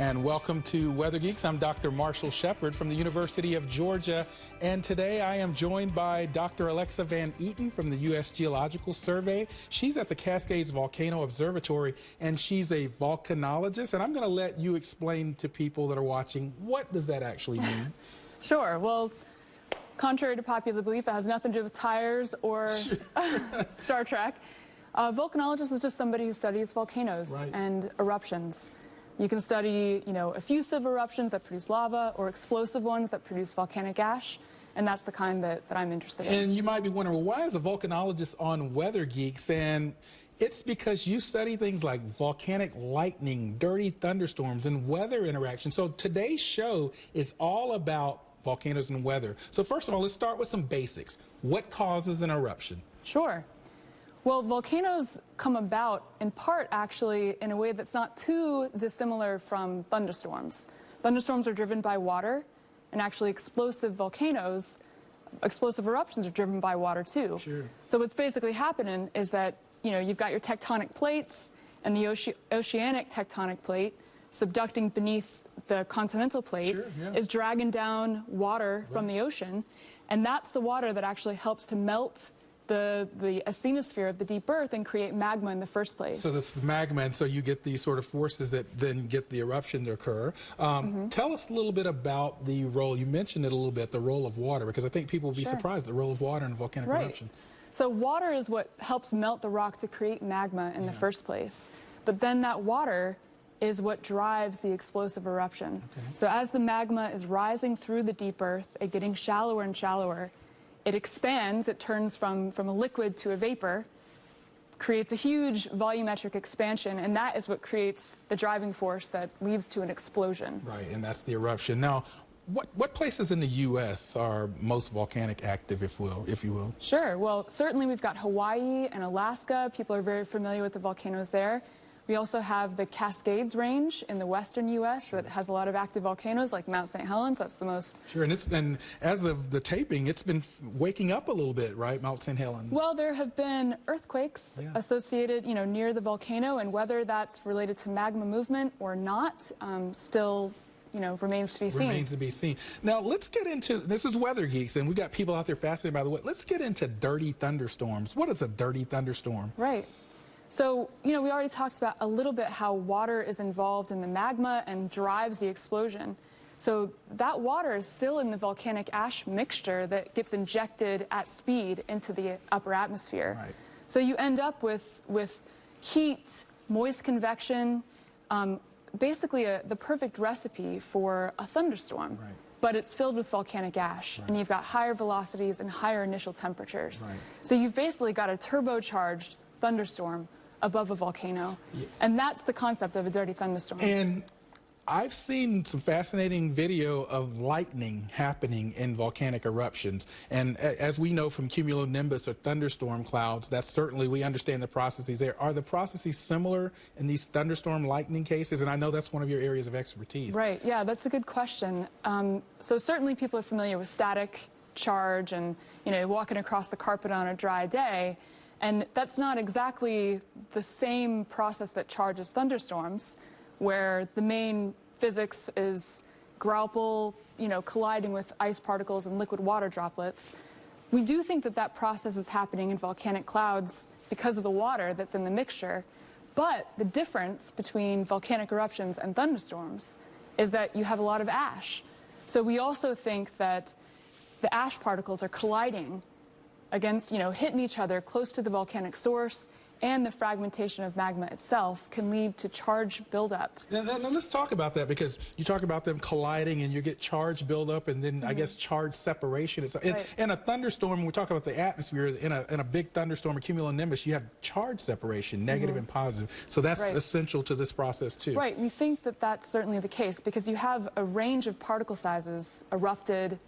And welcome to Weather Geeks. I'm Dr. Marshall Shepard from the University of Georgia. And today I am joined by Dr. Alexa Van Eaton from the U.S. Geological Survey. She's at the Cascades Volcano Observatory, and she's a volcanologist. And I'm going to let you explain to people that are watching, what does that actually mean? Sure. Well, contrary to popular belief, it has nothing to do with tires or Star Trek. A volcanologist is just somebody who studies volcanoes and eruptions. You can study, effusive eruptions that produce lava or explosive ones that produce volcanic ash, and that's the kind that I'm interested in. And you might be wondering, well, why is a volcanologist on Weather Geeks? And it's because you study things like volcanic lightning, dirty thunderstorms, and weather interactions. So today's show is all about volcanoes and weather. So first of all, let's start with some basics. What causes an eruption? Sure. Well, volcanoes come about in part, actually, in a way that's not too dissimilar from thunderstorms. Thunderstorms are driven by water, and actually explosive eruptions are driven by water, too. Sure. So what's basically happening is that, you've got your tectonic plates, and the oceanic tectonic plate, subducting beneath the continental plate, is dragging down water from the ocean, and that's the water that actually helps to melt the asthenosphere of the deep earth and create magma in the first place. So that's the magma, and so you get these sort of forces that then get the eruption to occur. Tell us a little bit about the role, you mentioned it a little bit, the role of water, because I think people will be surprised, the role of water in a volcanic eruption. So water is what helps melt the rock to create magma in the first place. But then that water is what drives the explosive eruption. So as the magma is rising through the deep earth and getting shallower and shallower, it expands, it turns from a liquid to a vapor, creates a huge volumetric expansion, and that is what creates the driving force that leads to an explosion. Right, and that's the eruption. Now, what places in the U.S. are most volcanic active, if you will? Sure. Well, certainly we've got Hawaii and Alaska. People are very familiar with the volcanoes there. We also have the Cascades Range in the western U.S. that has a lot of active volcanoes, like Mount St. Helens. That's the most... Sure, and as of the taping, it's been waking up a little bit, right, Mount St. Helens? Well, there have been earthquakes associated, near the volcano, and whether that's related to magma movement or not, still... remains to be seen. Remains to be seen. Now, let's get into, this is Weather Geeks, and we got people out there fascinated by the way. Let's get into dirty thunderstorms. What is a dirty thunderstorm? Right. So, we already talked about a little bit how water is involved in the magma and drives the explosion. So that water is still in the volcanic ash mixture that gets injected at speed into the upper atmosphere. Right. So you end up with heat, moist convection, basically the perfect recipe for a thunderstorm. Right. But it's filled with volcanic ash, and you've got higher velocities and higher initial temperatures. Right. So you've basically got a turbocharged thunderstorm above a volcano, and that's the concept of a dirty thunderstorm. And I've seen some fascinating video of lightning happening in volcanic eruptions, and as we know from cumulonimbus or thunderstorm clouds, that's certainly, we understand the processes there. Are the processes similar in these thunderstorm lightning cases? And I know that's one of your areas of expertise. Right, yeah, that's a good question. So certainly people are familiar with static charge and, walking across the carpet on a dry day. And that's not exactly the same process that charges thunderstorms, where the main physics is Graupel, colliding with ice particles and liquid water droplets. We do think that that process is happening in volcanic clouds because of the water that's in the mixture. But the difference between volcanic eruptions and thunderstorms is that you have a lot of ash. So we also think that the ash particles are colliding against, hitting each other close to the volcanic source, and the fragmentation of magma itself can lead to charge buildup. Now let's talk about that, because you talk about them colliding and you get charge buildup and then I guess charge separation. In a thunderstorm, when we talk about the atmosphere, in a big thunderstorm or cumulonimbus, you have charge separation, negative and positive. So that's essential to this process too. Right, we think that that's certainly the case because you have a range of particle sizes erupted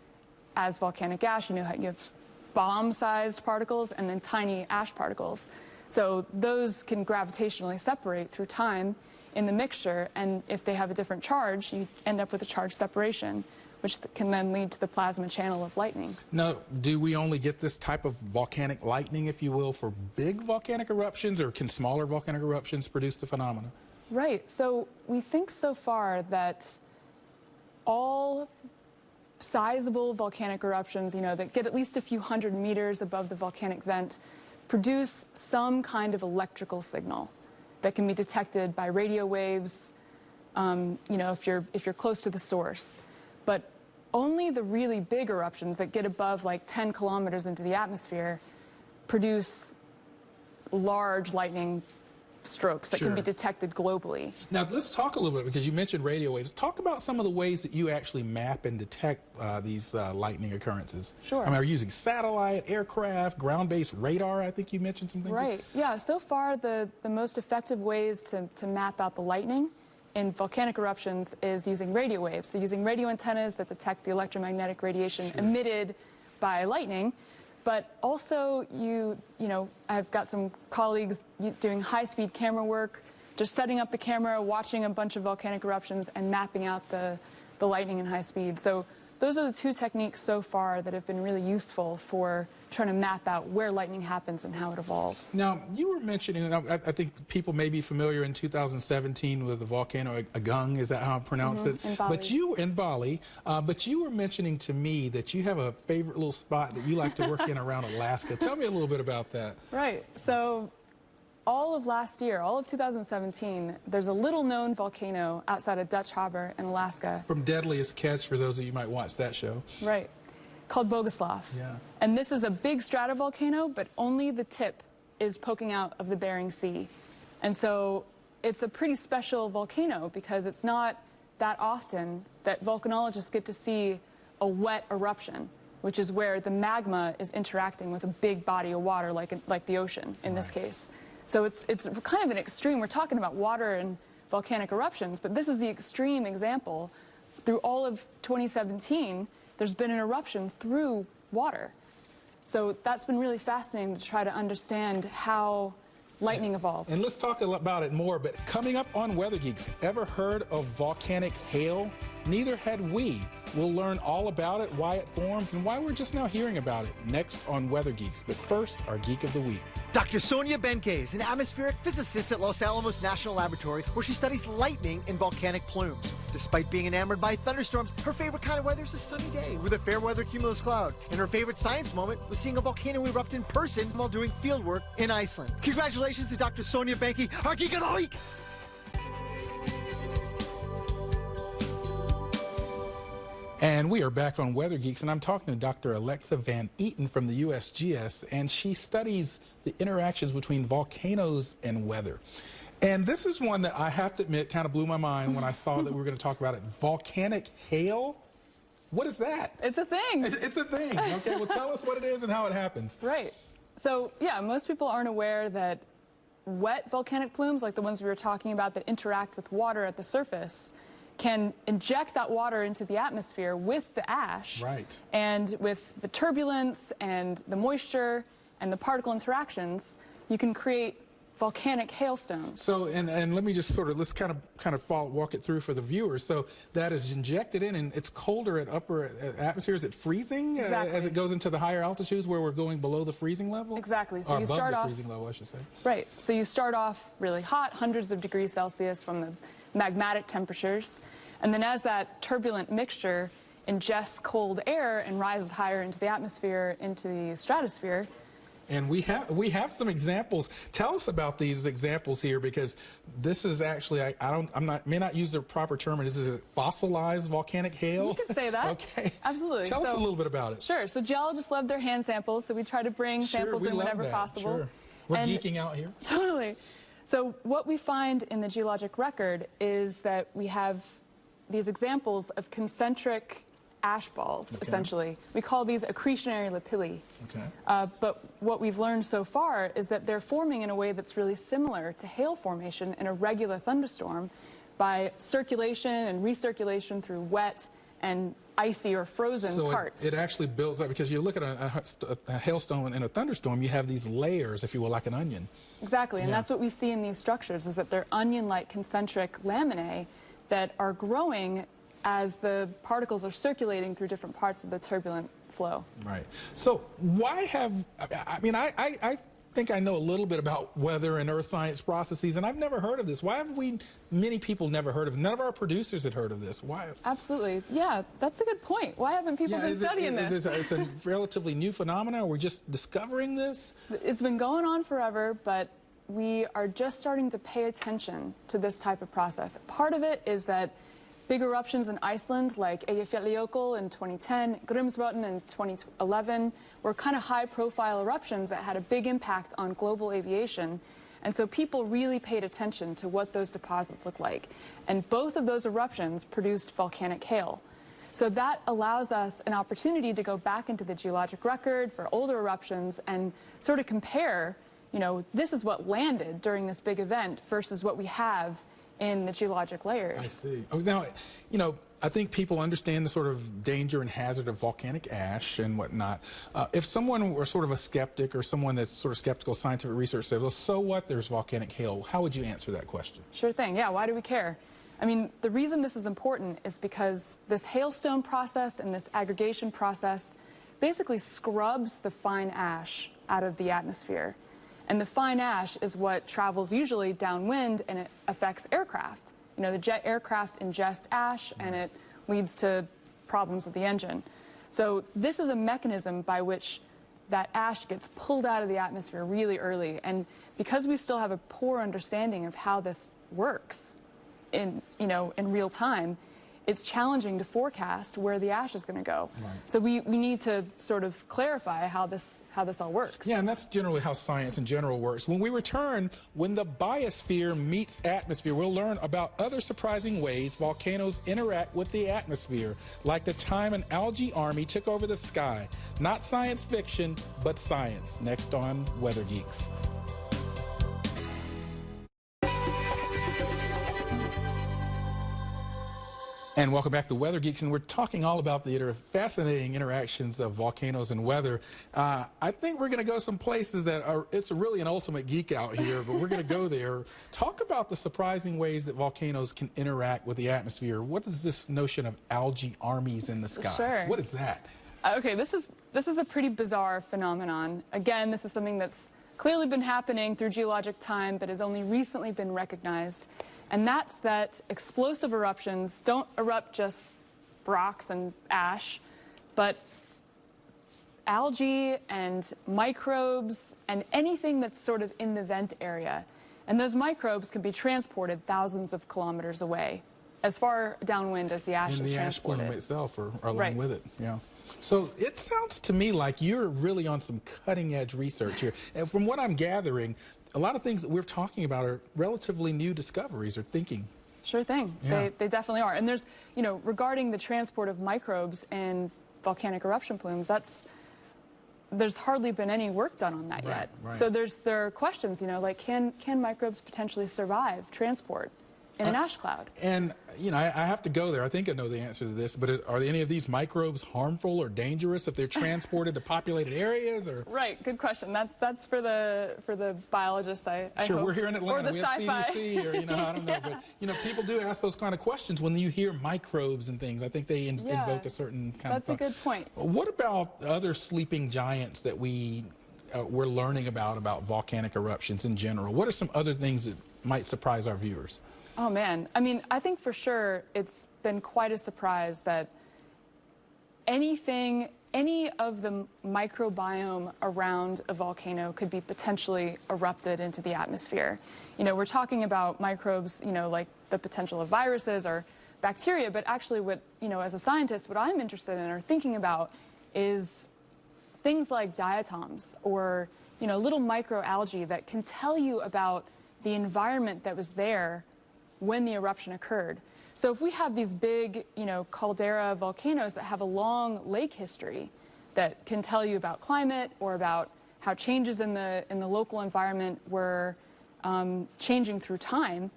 as volcanic ash. You have bomb-sized particles and then tiny ash particles. So those can gravitationally separate through time in the mixture, and if they have a different charge, you end up with a charge separation, which can then lead to the plasma channel of lightning. Now, do we only get this type of volcanic lightning, if you will, for big volcanic eruptions, or can smaller volcanic eruptions produce the phenomena? Right. So we think so far that all sizable volcanic eruptions, that get at least a few hundred meters above the volcanic vent, produce some kind of electrical signal that can be detected by radio waves, if you're close to the source. But only the really big eruptions that get above like 10 kilometers into the atmosphere produce large lightning strokes that can be detected globally. Now let's talk a little bit, because you mentioned radio waves. Talk about some of the ways that you actually map and detect these lightning occurrences. Sure. I mean, are you using satellite, aircraft, ground-based radar? I think you mentioned some things. Right. Yeah. So far, the most effective ways to map out the lightning in volcanic eruptions is using radio waves. So using radio antennas that detect the electromagnetic radiation emitted by lightning. But also, I've got some colleagues doing high-speed camera work, just setting up the camera, watching a bunch of volcanic eruptions, and mapping out the lightning in high speed. So those are the two techniques so far that have been really useful for trying to map out where lightning happens and how it evolves. Now, you were mentioning, I think people may be familiar in 2017 with the volcano Agung, is that how I pronounce it? In Bali. In Bali, but you were mentioning to me that you have a favorite little spot that you like to work in around Alaska. Tell me a little bit about that. Right. So all of last year, all of 2017, there's a little-known volcano outside of Dutch Harbor in Alaska. From Deadliest Catch, for those of you who might watch that show. Right. Called Boguslav. Yeah. And this is a big stratovolcano, but only the tip is poking out of the Bering Sea. And so it's a pretty special volcano because it's not that often that volcanologists get to see a wet eruption, which is where the magma is interacting with a big body of water like the ocean in this case. So it's kind of an extreme. We're talking about water and volcanic eruptions, but this is the extreme example. Through all of 2017, there's been an eruption through water. So that's been really fascinating to try to understand how lightning evolves. And let's talk about it more, but coming up on Weather Geeks, ever heard of volcanic hail? Neither had we. We'll learn all about it, why it forms, and why we're just now hearing about it next on Weather Geeks. But first, our Geek of the Week. Dr. Sonia Benke is an atmospheric physicist at Los Alamos National Laboratory, where she studies lightning in volcanic plumes. Despite being enamored by thunderstorms, her favorite kind of weather is a sunny day with a fair weather cumulus cloud. And her favorite science moment was seeing a volcano erupt in person while doing field work in Iceland. Congratulations to Dr. Sonia Benke, our Geek of the Week! And we are back on Weather Geeks, and I'm talking to Dr. Alexa Van Eaton from the USGS, and she studies the interactions between volcanoes and weather. And this is one that I have to admit kind of blew my mind when I saw that we were going to talk about it. Volcanic hail? What is that? It's a thing. It's a thing. Okay, well, tell us what it is and how it happens. Right. So, yeah, most people aren't aware that wet volcanic plumes, like the ones we were talking about that interact with water at the surface, can inject that water into the atmosphere with the ash. Right. And with the turbulence and the moisture and the particle interactions, you can create volcanic hailstones. So, and let me just let's kind of walk it through for the viewers. So that is injected in, and it's colder at upper atmosphere. Is it freezing as it goes into the higher altitudes where we're going below the freezing level? Exactly. So or you above start the off freezing level, I should say. Right. So you start off really hot, hundreds of degrees Celsius from the magmatic temperatures, and then as that turbulent mixture ingests cold air and rises higher into the atmosphere, into the stratosphere. And we have some examples. Tell us about these examples here, because this is actually may not use the proper term. Is it fossilized volcanic hail? You can say that. Okay. Absolutely. Tell us a little bit about it. Sure. So geologists love their hand samples, so we try to bring samples in whenever possible. Sure. We're geeking out here. Totally. So what we find in the geologic record is that we have these examples of concentric ash balls, essentially. We call these accretionary lapilli. Okay. But what we've learned so far is that they're forming in a way that's really similar to hail formation in a regular thunderstorm by circulation and recirculation through wet and icy or frozen parts. So it actually builds up, because you look at a hailstone in a thunderstorm, you have these layers, if you will, like an onion. Exactly, and that's what we see in these structures, is that they're onion-like concentric laminae that are growing as the particles are circulating through different parts of the turbulent flow. Right. So why have, I think I know a little bit about weather and earth science processes, and I've never heard of this. Why have many people never heard of it? None of our producers had heard of this. Why? Absolutely. Yeah, that's a good point. Why haven't people been studying this? It's a relatively new phenomenon. We're just discovering this? It's been going on forever, but we are just starting to pay attention to this type of process. Part of it is that big eruptions in Iceland, like Eyjafjallajökull in 2010, Grímsvötn in 2011, were kind of high-profile eruptions that had a big impact on global aviation. And so people really paid attention to what those deposits look like. And both of those eruptions produced volcanic hail. So that allows us an opportunity to go back into the geologic record for older eruptions and sort of compare, you know, this is what landed during this big event versus what we have in the geologic layers. I see. Oh, now, you know, I think people understand the sort of danger and hazard of volcanic ash and whatnot. If someone were sort of a skeptic or someone that's sort of skeptical scientific research says, well, so what, there's volcanic hail, how would you answer that question? Sure thing. Yeah, why do we care? I mean, the reason this is important is because this hailstone process and this aggregation process basically scrubs the fine ash out of the atmosphere. And the fine ash is what travels usually downwind and it affects aircraft. You know, the jet aircraft ingest ash and it leads to problems with the engine. So this is a mechanism by which that ash gets pulled out of the atmosphere really early. And because we still have a poor understanding of how this works in real time, it's challenging to forecast where the ash is going to go. Right. So we need to sort of clarify how this all works. Yeah, and that's generally how science in general works. When we return, when the biosphere meets atmosphere, we'll learn about other surprising ways volcanoes interact with the atmosphere, like the time an algae army took over the sky. Not science fiction, but science. Next on Weather Geeks. And welcome back to Weather Geeks, and we're talking all about the fascinating interactions of volcanoes and weather. I think we're going to go some places that are, it's really an ultimate geek out here, but we're going to go there. Talk about the surprising ways that volcanoes can interact with the atmosphere. What is this notion of algae armies in the sky? Sure. What is that? Okay, this is a pretty bizarre phenomenon. Again, this is something that's clearly been happening through geologic time, but has only recently been recognized. And that's that explosive eruptions don't erupt just rocks and ash, but algae and microbes and anything that's sort of in the vent area. And those microbes can be transported thousands of kilometers away, as far downwind as the ash is transported. And the ash plume itself or along with it, yeah. So it sounds to me like you're really on some cutting-edge research here. And from what I'm gathering, a lot of things that we're talking about are relatively new discoveries or thinking. Sure thing. Yeah. They definitely are. And there's, you know, regarding the transport of microbes in volcanic eruption plumes, there's hardly been any work done on that yet. Right. So there are questions, you know, like can microbes potentially survive transport in an ash cloud? And, you know, I have to go there. I think I know the answer to this, but are any of these microbes harmful or dangerous if they're transported to populated areas? Or Right, good question. That's for the biologists, I Sure, hope. we're here in Atlanta. We have CDC, or, you know, I don't know. But, you know, people do ask those kind of questions when you hear microbes and things. I think they invoke a certain kind of... That's a good point. What about other sleeping giants that we're learning about volcanic eruptions in general? What are some other things that might surprise our viewers? Oh, man. I mean, I think for sure it's been quite a surprise that any of the microbiome around a volcano could be potentially erupted into the atmosphere. You know, we're talking about microbes, you know, like the potential of viruses or bacteria, but actually what, you know, as a scientist, what I'm interested in or thinking about is things like diatoms or, you know, little microalgae that can tell you about the environment that was there when the eruption occurred. So if we have these big, you know, caldera volcanoes that have a long lake history that can tell you about climate or about how changes in the local environment were changing through time,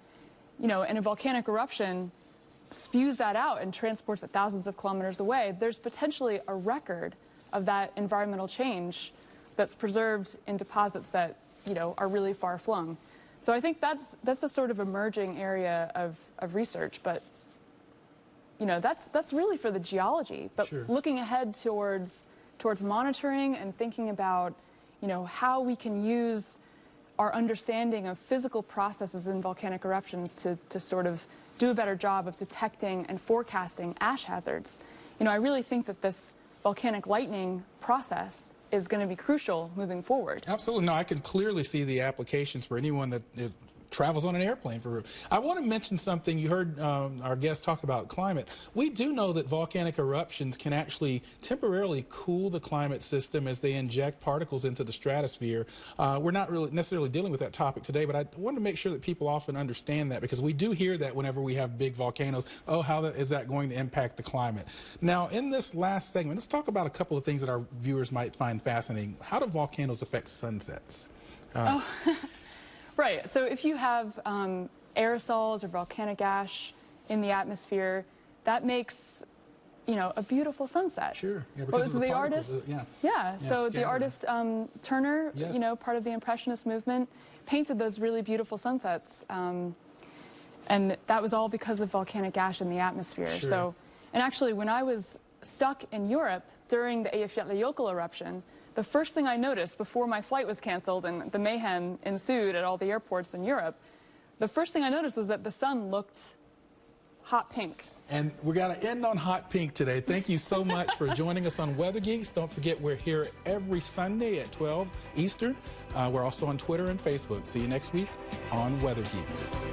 you know, and a volcanic eruption spews that out and transports it thousands of kilometers away, there's potentially a record of that environmental change that's preserved in deposits that, you know, are really far flung. So I think that's a sort of emerging area of research, but you know that's really for the geology. But Sure. Looking ahead towards monitoring and thinking about, how we can use our understanding of physical processes in volcanic eruptions to sort of do a better job of detecting and forecasting ash hazards. I really think that this volcanic lightning process is going to be crucial moving forward. Absolutely. No, I can clearly see the applications for anyone that travels on an airplane. I want to mention something. You heard our guest talk about climate. We do know that volcanic eruptions can actually temporarily cool the climate system as they inject particles into the stratosphere. We're not really necessarily dealing with that topic today, but I want to make sure that people often understand that, because we do hear that whenever we have big volcanoes. Oh, how is that going to impact the climate? Now, in this last segment, let's talk about a couple of things that our viewers might find fascinating. How do volcanoes affect sunsets? Right. So if you have aerosols or volcanic ash in the atmosphere, that makes, a beautiful sunset. Sure. Yeah, what was the artist? So the artist Turner, yes. Part of the Impressionist movement, painted those really beautiful sunsets. And that was all because of volcanic ash in the atmosphere. Sure. So, and actually, when I was stuck in Europe during the Eyjafjallajökull eruption, the first thing I noticed before my flight was canceled and the mayhem ensued at all the airports in Europe, the first thing I noticed was that the sun looked hot pink. And we got to end on hot pink today. Thank you so much for joining us on Weather Geeks. Don't forget, we're here every Sunday at 12 Eastern. We're also on Twitter and Facebook. See you next week on Weather Geeks.